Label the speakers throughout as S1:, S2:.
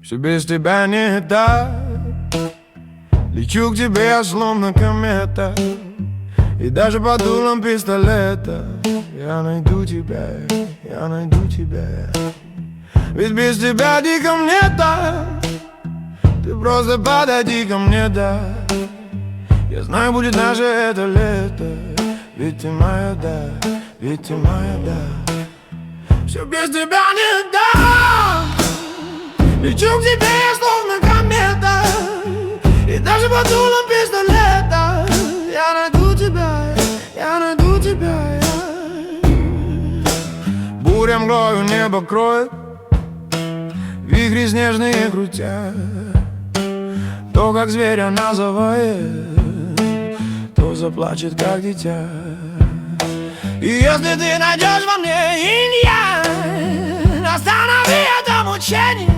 S1: Все без тебя не так. Лечу к тебе, словно комета, и даже под дулом пистолета я найду тебя, я найду тебя. Ведь без тебя дико мне так. Ты просто подойди ко мне, да. Я знаю, будет наше это лето. Ведь ты моя, да, ведь ты моя, да. Все без тебя не так. Лечу к тебе, словно комета, и даже под дулом пистолета я найду тебя, я найду тебя, я. Буря мглою небо кроет, вихри снежные крутят. То, как зверь она завоет, то заплачет, как дитя. И если ты найдешь во мне инь-янь, останови это мучение.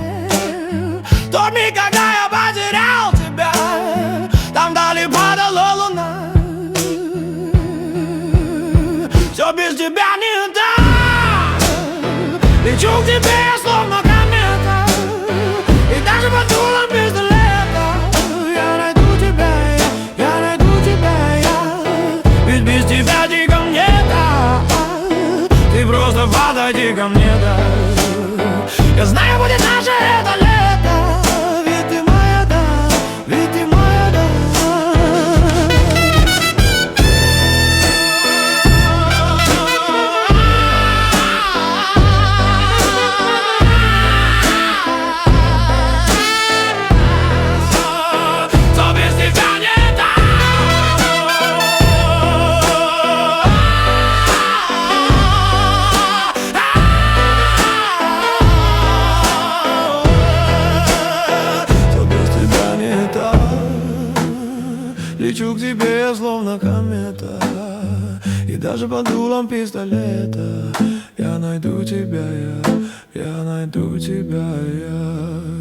S1: Тот миг, когда я потерял тебя, там вдали падала луна. Все без тебя не так. Лечу к тебе, словно комета, и даже под дулом пистолета я найду тебя, я найду тебя, я. Ведь без тебя дико мне так. Ты просто подойди ко мне, да. Я знаю, будет наше это лето. Ведь ты моя, да, ведь ты моя, да. То без тебя не так. Лечу к тебе, я словно комета, и даже под дулом пистолета я найду тебя, я найду тебя, я.